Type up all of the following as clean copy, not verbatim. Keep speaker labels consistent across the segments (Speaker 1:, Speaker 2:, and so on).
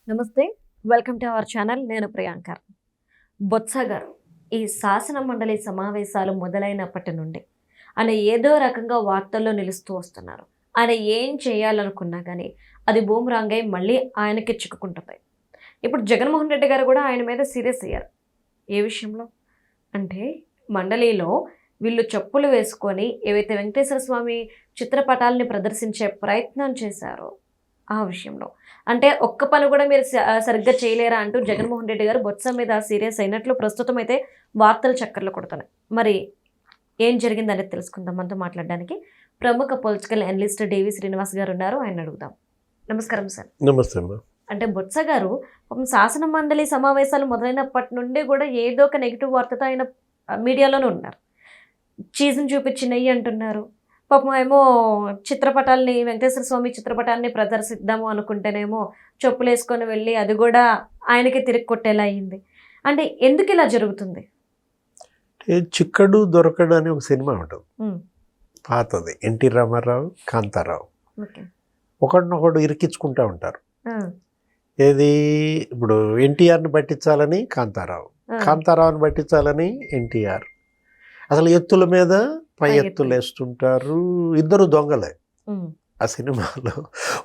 Speaker 1: నమస్తే, welcome to our channel. నేను ప్రియాంకర్. బొత్స గారు ఈ శాసన మండలి సమావేశాలు మొదలైనప్పటి నుండి ఆయన ఏదో రకంగా వార్తల్లో నిలుస్తూ వస్తున్నారు. ఆయన ఏం చేయాలనుకున్నా కానీ అది బూమరాంగ్ అయి మళ్ళీ ఆయనకి చిక్కుకుంటుంది. ఇప్పుడు జగన్మోహన్ రెడ్డి గారు కూడా ఆయన మీద సీరియస్ అయ్యారు. ఏ విషయంలో అంటే, మండలిలో వీళ్ళు చెప్పులు వేసుకొని ఏవైతే వెంకటేశ్వర స్వామి చిత్రపటాలని ప్రదర్శించే ప్రయత్నం చేశారో ఆ విషయంలో, అంటే ఒక్క పని కూడా మీరు సరిగ్గా చేయలేరా అంటూ జగన్మోహన్ రెడ్డి గారు బొత్స మీద సీరియస్ అయినట్లు ప్రస్తుతం అయితే వార్తలు చక్కర్లు కొడుతున్నాయి. మరి ఏం జరిగిందనేది తెలుసుకుందాం. మనతో మాట్లాడడానికి ప్రముఖ పొలిటికల్ అనలిస్ట్ డివి శ్రీనివాస్ గారు ఉన్నారు. ఆయన అడుగుదాం. నమస్కారం సార్.
Speaker 2: నమస్తే అమ్మా.
Speaker 1: అంటే బొత్స గారు శాసన మండలి సమావేశాలు మొదలైనప్పటి నుండి కూడా ఏదో ఒక నెగిటివ్ వార్తతో ఆయన మీడియాలోనే ఉన్నారు. చీజ్ని చూపించి నెయ్యి అంటున్నారు. పాపం ఏమో చిత్రపటాలని, వెంకటేశ్వర స్వామి చిత్రపటాన్ని ప్రదర్శిద్దాము అనుకుంటేనేమో చెప్పులు వేసుకొని వెళ్ళి అది కూడా ఆయనకి తిరిగి కొట్టేలా అయింది. అంటే ఎందుకు ఇలా జరుగుతుంది?
Speaker 2: చిక్కడు దొరకడు అని ఒక సినిమా ఉంటుంది, పాతది, ఎన్టీ రామారావు, కాంతారావు. ఒకడినొకడు ఇరికించుకుంటూ ఉంటారు. ఏది ఇప్పుడు ఎన్టీఆర్ని పట్టించాలని కాంతారావు, కాంతారావుని పట్టించాలని ఎన్టీఆర్. అసలు ఎత్తుల మీద పై ఎత్తులు వేస్తుంటారు. ఇద్దరు దొంగలే ఆ సినిమాలో.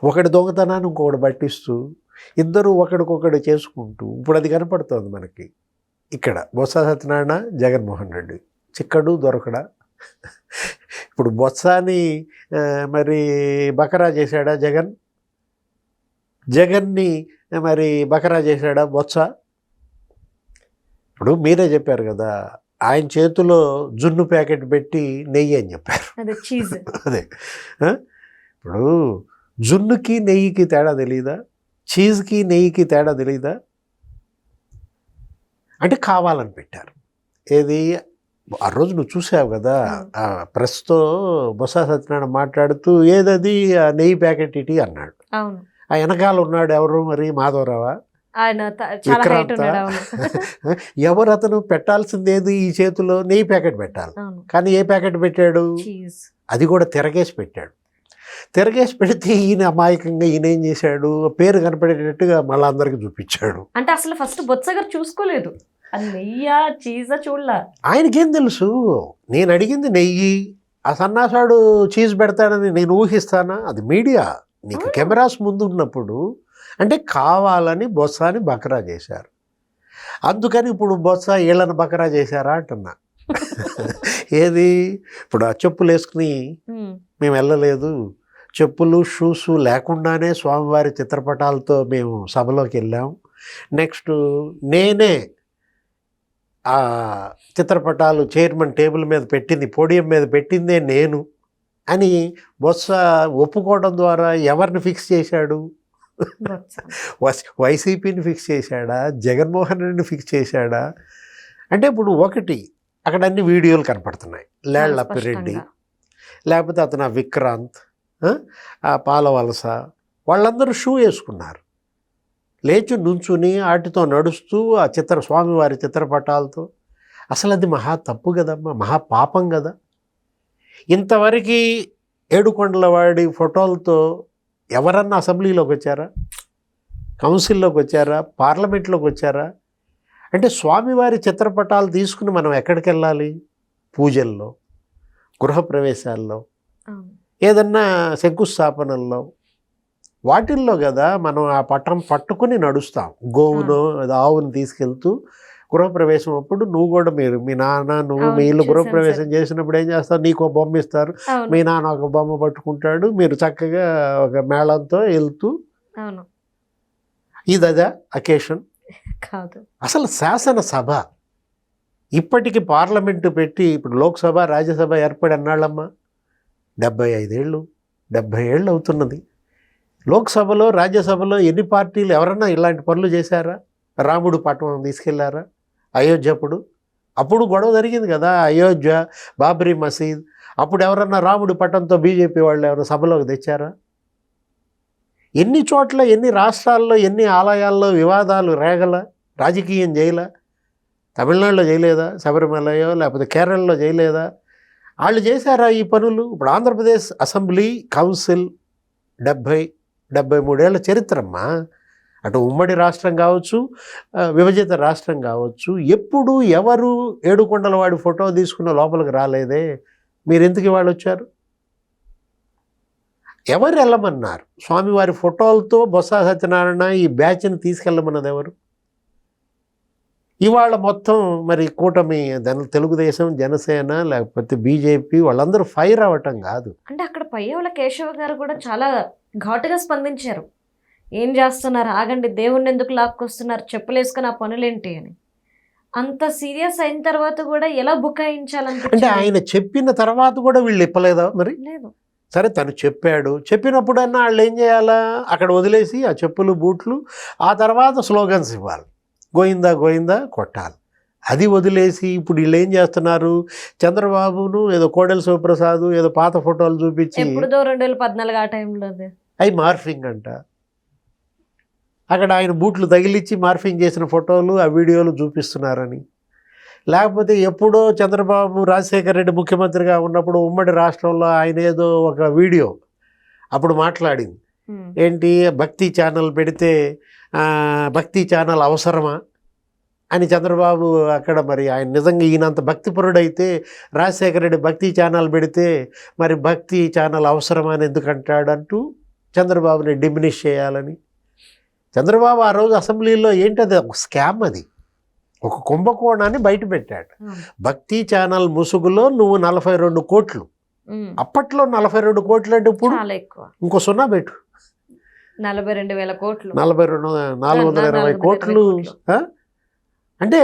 Speaker 2: ఒకటి దొంగతనాన్ని ఇంకొకటి పట్టిస్తూ ఇద్దరు ఒకడికొకటి చేసుకుంటూ ఇప్పుడు అది కనపడుతుంది మనకి. ఇక్కడ బొత్స సత్యనారాయణ, జగన్మోహన్ రెడ్డి చిక్కడు దొరకడా. ఇప్పుడు బొత్సాని మరి బకరా చేశాడా జగన్, జగన్ని మరి బకరా చేశాడా బొత్స? ఇప్పుడు మీరే చెప్పారు కదా, ఆయన చేతిలో జున్ను ప్యాకెట్ పెట్టి నెయ్యి అని చెప్పారు. అదే ఇప్పుడు జున్నుకి నెయ్యికి తేడా తెలియదా? చీజ్కి నెయ్యికి తేడా తెలియదా? అంటే కావాలని పెట్టారు. ఏది ఆ రోజు నువ్వు చూసావు కదా, ప్రెస్తో బొత్స సత్యనారాయణ మాట్లాడుతూ ఏదది ఆ నెయ్యి ప్యాకెట్ ఇటీ అన్నాడు. ఆ వెనకాల ఉన్నాడు ఎవరు మరి, మాధవరావా, విక్రాంత, ఎవరు అతను పెట్టాల్సిందేది ఈ చేతిలో నెయ్యి ప్యాకెట్ పెట్టాలి. కానీ ఏ ప్యాకెట్ పెట్టాడు? అది కూడా తిరగేసి పెట్టాడు. తిరగేసి పెడితే ఈయన అమాయకంగా ఈయన ఏం చేశాడు, పేరు కనపడేటట్టుగా మళ్ళీ అందరికి చూపించాడు.
Speaker 1: అంటే అసలు ఫస్ట్ బొత్స గారు చూసుకోలేదు,
Speaker 2: ఆయనకేం తెలుసు? నేను అడిగింది నెయ్యి, ఆ సన్నాసాడు చీజ్ పెడతాడని నేను ఊహిస్తానా? అది మీడియా, నీకు కెమెరాస్ ముందు ఉన్నప్పుడు. అంటే కావాలని బొత్సాని బకరా చేశారు. అందుకని ఇప్పుడు బొత్స వీళ్ళని బకరా చేశారా అంటున్నా. ఏది ఇప్పుడు ఆ చెప్పులు వేసుకుని మేము వెళ్ళలేదు, చెప్పులు షూస్ లేకుండానే స్వామివారి చిత్రపటాలతో మేము సభలోకి వెళ్ళాం. నెక్స్ట్ నేనే ఆ చిత్రపటాలు చైర్మన్ టేబుల్ మీద పెట్టింది, పోడియం మీద పెట్టిందే నేను అని బొత్స ఒప్పుకోవడం ద్వారా ఎవరిని ఫిక్స్ చేశాడు? వైసీపీని ఫిక్స్ చేశాడా, జగన్మోహన్ రెడ్డిని ఫిక్స్ చేశాడా? అంటే ఇప్పుడు ఒకటి అక్కడ అన్ని వీడియోలు కనపడుతున్నాయి. లేళ్లప్పిరెడ్డి, లేకపోతే అతను విక్రాంత్, ఆ పాలవలస, వాళ్ళందరూ షూ వేసుకున్నారు. లేచి నుంచుని వాటితో నడుస్తూ ఆ స్వామివారి చిత్రపటాలతో. అసలు అది మహా తప్పు కదమ్మా, మహా పాపం కదా. ఇంతవరకు ఏడుకొండలవాడి ఫోటోలతో ఎవరన్నా అసెంబ్లీలోకి వచ్చారా, కౌన్సిల్లోకి వచ్చారా, పార్లమెంట్లోకి వచ్చారా? అంటే స్వామివారి చిత్రపటాలు తీసుకుని మనం ఎక్కడికి వెళ్ళాలి? పూజల్లో, గృహప్రవేశాల్లో, ఏదన్నా శంకుస్థాపనల్లో, వాటిల్లో కదా మనం ఆ పటం పట్టుకుని నడుస్తాం. గోవును ఆవును తీసుకెళ్తూ గృహప్రవేశం అప్పుడు నువ్వు కూడా మీ నాన్న నువ్వు మీ ఇల్లు గృహప్రవేశం చేసినప్పుడు ఏం చేస్తారు, నీకు ఒక బొమ్మ ఇస్తారు, మీ నాన్న ఒక బొమ్మ పట్టుకుంటాడు, మీరు చక్కగా ఒక మేళంతో వెళ్తూ. ఇదా అకేషన్
Speaker 1: కాదు. అసలు
Speaker 2: శాసనసభ ఇప్పటికి పార్లమెంటు పెట్టి ఇప్పుడు లోక్సభ రాజ్యసభ ఏర్పడి అన్నాళ్ళమ్మా 70 ఏళ్ళు అవుతున్నది. లోక్సభలో రాజ్యసభలో ఎన్ని పార్టీలు ఎవరన్నా ఇలాంటి పనులు చేశారా? రాముడు పట్టణం తీసుకెళ్లారా? అప్పుడు గొడవ జరిగింది కదా, అయోధ్య, బాబ్రీ మసీద్. అప్పుడు ఎవరన్నా రాముడి పట్టణంతో బీజేపీ వాళ్ళు ఎవరైనా సభలోకి తెచ్చారా? ఎన్ని చోట్ల, ఎన్ని రాష్ట్రాల్లో, ఎన్ని ఆలయాల్లో వివాదాలు రేగల, రాజకీయం చేయలా? తమిళనాడులో చేయలేదా? శబరిమలయో లేకపోతే కేరళలో చేయలేదా? వాళ్ళు చేశారా ఈ పనులు? ఇప్పుడు ఆంధ్రప్రదేశ్ అసెంబ్లీ కౌన్సిల్ 73 ఏళ్ల చరిత్రమ్మా. అటు ఉమ్మడి రాష్ట్రం కావచ్చు, విభజిత రాష్ట్రం కావచ్చు, ఎప్పుడు ఎవరు ఏడుకొండలవాడి ఫోటో తీసుకున్న లోపలికి రాలేదే, మీరు ఎందుకు ఇవాళ వచ్చారు? ఎవరు వెళ్ళమన్నారు? స్వామివారి ఫోటోలతో బొత్స సత్యనారాయణ ఈ బ్యాచ్ని తీసుకెళ్ళమన్నది ఎవరు? ఇవాళ మొత్తం మరి కూటమి తెలుగుదేశం, జనసేన లేకపోతే బీజేపీ వాళ్ళందరూ ఫైర్ అవ్వటం కాదు.
Speaker 1: అంటే అక్కడ పయ్యవుల కేశవ గారు కూడా చాలా ఘాటుగా స్పందించారు. ఏం చేస్తున్నారు, ఆగండి, దేవుణ్ణి ఎందుకు లాక్కొస్తున్నారు, చెప్పులేసుకుని ఆ పనులేంటి అని. అంత సీరియస్ అయిన తర్వాత కూడా ఎలా
Speaker 2: అంటే
Speaker 1: బుకాయించాలంటే
Speaker 2: ఆయన చెప్పిన తర్వాత కూడా వీళ్ళు ఇప్పలేదా మరి?
Speaker 1: లేదు.
Speaker 2: సరే తను చెప్పాడు, చెప్పినప్పుడన్నా వాళ్ళు ఏం చేయాలా? అక్కడ వదిలేసి ఆ చెప్పులు బూట్లు ఆ తర్వాత స్లోగన్స్ ఇవ్వాలి, గోయిందా గోయిందా కొట్టాలి. అది వదిలేసి ఇప్పుడు వీళ్ళు ఏం చేస్తున్నారు? చంద్రబాబును ఏదో కోడెల శివప్రసాద్ ఏదో పాత ఫోటోలు చూపించి
Speaker 1: ఎప్పుడుదో 2014 ఆ టైంలో
Speaker 2: అవి మార్ఫింగ్ అంట. అక్కడ ఆయన బూట్లు తగిలిచ్చి మార్ఫింగ్ చేసిన ఫోటోలు ఆ వీడియోలు చూపిస్తున్నారని. లేకపోతే ఎప్పుడో చంద్రబాబు రాజశేఖర రెడ్డి ముఖ్యమంత్రిగా ఉన్నప్పుడు ఉమ్మడి రాష్ట్రంలో ఆయన ఏదో ఒక వీడియో అప్పుడు మాట్లాడింది ఏంటి, భక్తి ఛానల్ పెడితే భక్తి ఛానల్ అవసరమా అని చంద్రబాబు అక్కడ మరి ఆయన నిజంగా ఈయనంత భక్తిపరుడైతే రాజశేఖర రెడ్డి భక్తి ఛానల్ పెడితే మరి భక్తి ఛానల్ అవసరమా అని ఎందుకంటాడంటూ చంద్రబాబుని డిమినిష్ చేయాలని. చంద్రబాబు ఆ రోజు అసెంబ్లీలో ఏంటది, ఒక స్కామ్, అది ఒక కుంభకోణాన్ని బయట పెట్టాడు. భక్తి ఛానల్ ముసుగులో నువ్వు 42 కోట్లు, అప్పట్లో 42 కోట్లు అంటే ఇప్పుడు
Speaker 1: చాలా ఎక్కువ,
Speaker 2: ఇంకో సున్నా పెట్టు,
Speaker 1: 42,000 కోట్లు,
Speaker 2: 420 కోట్లు. అంటే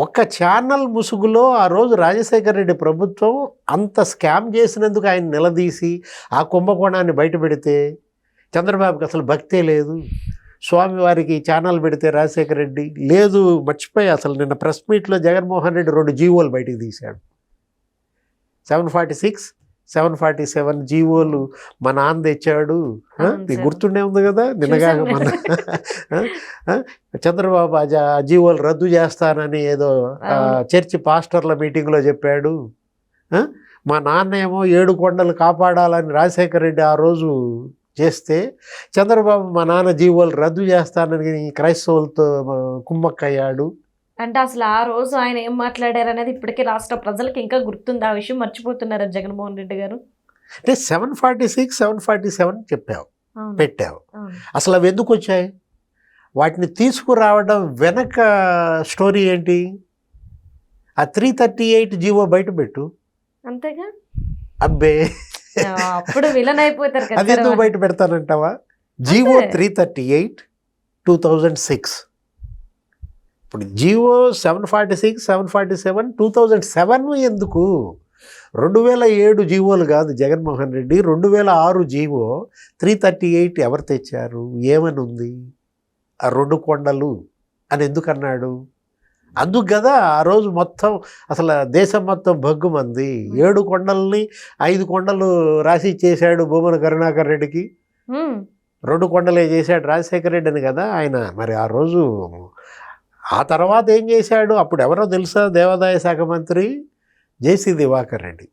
Speaker 2: ఒక ఛానల్ ముసుగులో ఆ రోజు రాజశేఖర రెడ్డి ప్రభుత్వం అంత స్కామ్ చేసినందుకు ఆయన నిలదీసి ఆ కుంభకోణాన్ని బయట పెడితే చంద్రబాబుకి అసలు భక్తే లేదు. స్వామివారికి ఛానల్ పెడితే రాజశేఖర రెడ్డి లేదు, మర్చిపోయి అసలు నిన్న ప్రెస్ మీట్లో జగన్మోహన్ రెడ్డి 2 జీవోలు బయటికి తీశాడు. 746, 747 జీవోలు మా నాన్న తెచ్చాడు. గుర్తుండే ఉంది కదా, నిన్నగా మన చంద్రబాబు ఆ జీవోలు రద్దు చేస్తానని ఏదో చర్చి పాస్టర్ల మీటింగ్లో చెప్పాడు. మా నాన్న ఏమో 7 కొండలు కాపాడాలని రాజశేఖర రెడ్డి ఆ రోజు చేస్తే చంద్రబాబు మా నాన్న జీవోలు రద్దు చేస్తానని క్రైస్తవులతో కుమ్మక్కయ్యాడు.
Speaker 1: అంటే అసలు ఆ రోజు ఆయన ఏం మాట్లాడారు అనేది ఇప్పటికీ రాష్ట్ర ప్రజలకు ఇంకా గుర్తుంది. ఆ విషయం మర్చిపోతున్నారు జగన్మోహన్ రెడ్డి గారు.
Speaker 2: అంటే 746, 747 చెప్పావు, పెట్టావు. అసలు అవి ఎందుకు వచ్చాయి? వాటిని తీసుకురావడం వెనక స్టోరీ ఏంటి? ఆ 338 జీవో బయట పెట్టు,
Speaker 1: అంతేగా.
Speaker 2: అబ్బే
Speaker 1: అప్పుడు విలన్ అయిపోతారు కదా.
Speaker 2: అది ఎందుకు బయట పెడతానంటావా? జీవో 338, 2006. ఇప్పుడు జీవో 746, 747, 2007 ఎందుకు? 2007 జీవోలు కాదు జగన్మోహన్ రెడ్డి, 2006 జీవో 338 ఎవరు తెచ్చారు? ఏమని ఉంది? ఆ 2 కొండలు అని ఎందుకు అన్నాడు? అందుకు కదా ఆ రోజు మొత్తం అసలు దేశం మొత్తం భగ్గుమంది. 7 కొండల్ని 5 కొండలు రాసి ఇచ్చేశాడు భూమన కరుణాకర్ రెడ్డికి, 2 కొండలే చేశాడు రాజశేఖర రెడ్డి అని కదా ఆయన. మరి ఆ రోజు ఆ తర్వాత ఏం చేశాడు? అప్పుడు ఎవరో తెలుసా? దేవాదాయ శాఖ మంత్రి జేసీ దివాకర్ రెడ్డి.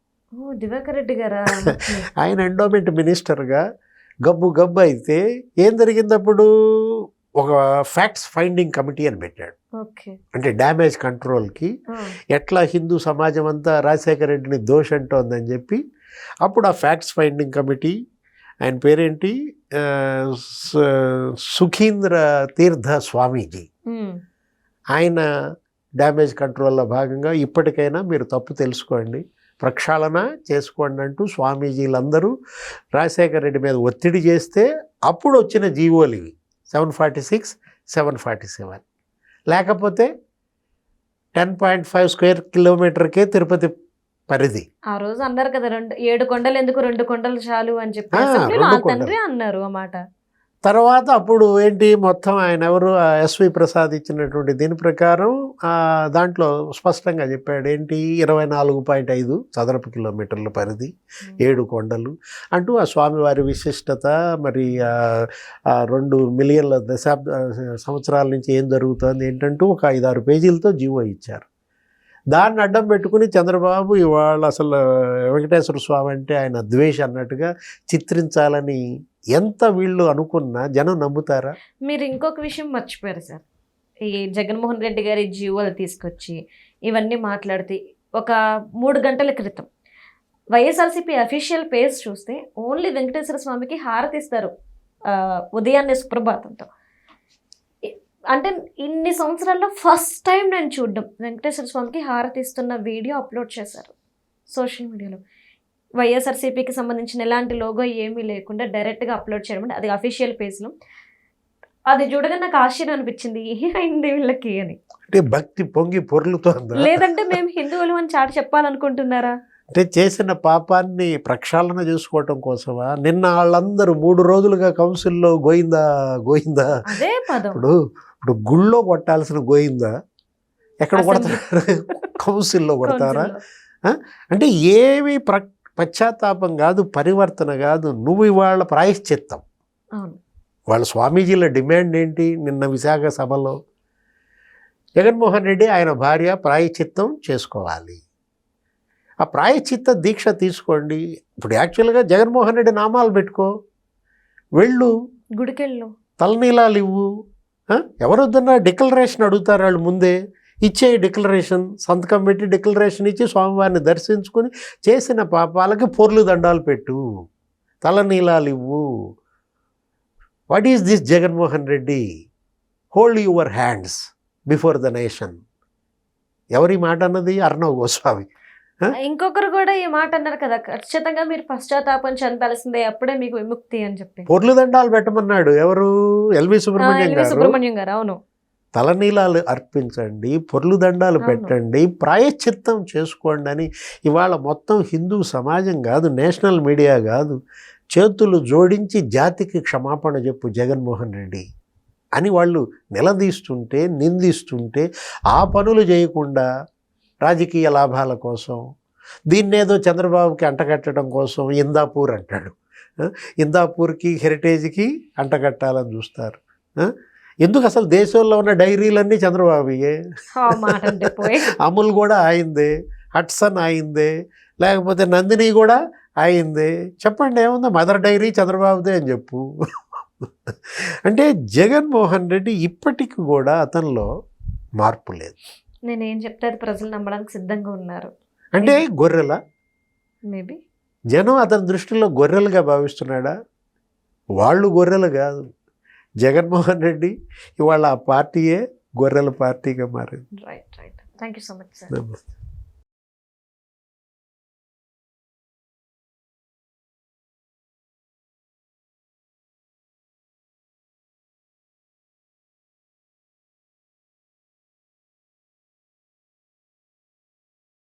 Speaker 1: దివాకర్ రెడ్డి గారా?
Speaker 2: ఆయన ఎండోమెంట్ మినిస్టర్గా గబ్బు అయితే ఏం జరిగింది అప్పుడు? ఒక ఫ్యాక్ట్స్ ఫైండింగ్ కమిటీ అని పెట్టాడు. అంటే డ్యామేజ్ కంట్రోల్కి ఎట్లా హిందూ సమాజం అంతా రాజశేఖర రెడ్డిని దోషంటోందని చెప్పి అప్పుడు ఆ ఫ్యాక్ట్స్ ఫైండింగ్ కమిటీ, ఆయన పేరేంటి, సుఖీంద్ర తీర్థ స్వామీజీ, ఆయన డ్యామేజ్ కంట్రోల్లో భాగంగా ఇప్పటికైనా మీరు తప్పు తెలుసుకోండి, ప్రక్షాళన చేసుకోండి అంటూ స్వామీజీలందరూ రాజశేఖర రెడ్డి మీద ఒత్తిడి చేస్తే అప్పుడు వచ్చిన జీవోలు ఇవి 746, 747. లేకపోతే 10.5 స్క్వేర్ కిలోమీటర్కే తిరుపతి పరిధి.
Speaker 1: ఆ రోజు అన్నారు కదా 7 కొండలు ఎందుకు, 2 కొండలు చాలు అని చెప్పి తండ్రి అన్నారు ఆ మాట.
Speaker 2: తర్వాత అప్పుడు ఏంటి మొత్తం ఆయన ఎవరు ఎస్వి ప్రసాద్ ఇచ్చినటువంటి దీని ప్రకారం దాంట్లో స్పష్టంగా చెప్పాడు ఏంటి, 24.5 చదరపు కిలోమీటర్ల పరిధి, 7 కొండలు అంటూ ఆ స్వామివారి విశిష్టత, మరి 2 మిలియన్ల సంవత్సరాల నుంచి ఏం జరుగుతుంది ఏంటంటూ ఒక 5-6 పేజీలతో జీవో ఇచ్చారు. దాన్ని అడ్డం పెట్టుకుని చంద్రబాబు ఇవాళ అసలు వెంకటేశ్వర స్వామి అంటే ఆయన ద్వేష అన్నట్టుగా చిత్రించాలని ఎంత వీళ్ళు అనుకున్నా జనం నమ్ముతారా?
Speaker 1: మీరు ఇంకొక విషయం మర్చిపోయారు సార్. ఈ జగన్మోహన్ రెడ్డి గారి జీవోలు తీసుకొచ్చి ఇవన్నీ మాట్లాడితే ఒక 3 గంటల క్రితం వైఎస్ఆర్సీపీ అఫీషియల్ పేజ్ చూస్తే ఓన్లీ వెంకటేశ్వర స్వామికి హారతి ఇస్తారు ఉదయాన్నే సుప్రభాతంతో. అంటే ఇన్ని సంవత్సరాల్లో ఫస్ట్ టైం నేను చూడడం వెంకటేశ్వర స్వామికి హారతి ఇస్తున్న వీడియో అప్లోడ్ చేశారు సోషల్ మీడియాలో. వైఎస్ఆర్సీపీకి సంబంధించిన ఎలాంటి లోగో ఏమీ లేకుండా డైరెక్ట్గా అప్లోడ్ చేయడం, అది అఫీషియల్ పేజ్లో. అది చూడగా నాకు ఆశ్చర్యం అనిపించింది, అయింది వీళ్ళకి అని.
Speaker 2: అంటే భక్తి పొంగి పొర్లుతోందా?
Speaker 1: లేదంటే మేము హిందువులు అని చాటి చెప్పాలనుకుంటున్నారా?
Speaker 2: అంటే చేసిన పాపాన్ని ప్రక్షాళన చేసుకోవటం కోసమా? నిన్న వాళ్ళందరూ 3 రోజులుగా కౌన్సిల్లో గోయిందా గోయిందా.
Speaker 1: అదే పదం.
Speaker 2: ఇప్పుడు గుళ్ళో కొట్టాల్సిన గోయిందా ఎక్కడ కొడతారు? కౌన్సిల్లో కొడతారా? అంటే ఏమి పశ్చాత్తాపం కాదు, పరివర్తన కాదు. నువ్వు ఇవాళ ప్రాయశ్చిత్తం. వాళ్ళ స్వామీజీల డిమాండ్ ఏంటి? నిన్న విశాఖ సభలో జగన్మోహన్ రెడ్డి ఆయన భార్య ప్రాయశ్చిత్తం చేసుకోవాలి. ఆ ప్రాయశ్చిత్త దీక్ష తీసుకోండి. ఇప్పుడు యాక్చువల్గా జగన్మోహన్ రెడ్డి నామాలు పెట్టుకో, వెళ్ళు,
Speaker 1: గుడికెళ్ళు,
Speaker 2: తలనీలాలు ఇవ్వు. ఎవరొద్దన్నా డిక్లరేషన్ అడుగుతారు వాళ్ళు, ముందే ఇచ్చే డిక్లరేషన్, సంతకం పెట్టి డిక్లరేషన్ ఇచ్చి స్వామివారిని దర్శించుకొని చేసిన పాపాలకి పొర్లు దండాలు పెట్టు, తలనీలాలు ఇవ్వు. What is this Jaganmohan Reddy? Hold your hands before the nation. ఎవరి మాట అన్నది? అర్ణవ్ గోస్వామి.
Speaker 1: ఇంకొకరు కూడా ఈ మాట అన్నారు కదా, ఖచ్చితంగా మీరు పశ్చాత్తాపం చెందాల్సిందే, అప్పుడే మీకు విముక్తి అని చెప్పి
Speaker 2: పొర్లు దండాలు పెట్టమన్నాడు. ఎవరు? ఎల్వి సుబ్రహ్మణ్యం
Speaker 1: గారు. అవును.
Speaker 2: తలనీలాలు అర్పించండి, పొర్లు దండాలు పెట్టండి, ప్రాయశ్చిత్తం చేసుకోండి అని ఇవాళ మొత్తం హిందూ సమాజం కాదు, నేషనల్ మీడియా కాదు, చేతులు జోడించి జాతికి క్షమాపణ చెప్పు జగన్మోహన్ రెడ్డి అని వాళ్ళు నిలదీస్తుంటే, నిందిస్తుంటే, ఆ పనులు చేయకుండా రాజకీయ లాభాల కోసం దీన్నేదో చంద్రబాబుకి అంటగట్టడం కోసం ఇందాపూర్ అంటాడు. ఇందాపూర్కి హెరిటేజ్కి అంటగట్టాలని చూస్తారు. ఎందుకు? అసలు దేశంలో ఉన్న డైరీలన్నీ చంద్రబాబుయే. అమూల్ కూడా ఆయిందే, హట్సన్ ఆయిందే, లేకపోతే నందిని కూడా ఆయిందే. చెప్పండి ఏముందా? మదర్ డైరీ చంద్రబాబుదే అని చెప్పు. అంటే జగన్మోహన్ రెడ్డి ఇప్పటికి కూడా అతనిలో మార్పు లేదు.
Speaker 1: నేనేం చెప్తే అది ప్రజలు నమ్మడానికి సిద్ధంగా ఉన్నారు.
Speaker 2: అంటే గొర్రెల
Speaker 1: మేబీ
Speaker 2: జనం అతని దృష్టిలో గొర్రెలుగా భావిస్తున్నాడా? వాళ్ళు గొర్రెలు కాదు. జగన్మోహన్ రెడ్డి ఇవాళ ఆ పార్టీయే గొర్రెల పార్టీగా మారింది.
Speaker 1: Right. Thank you so much sir.
Speaker 2: నమస్తే.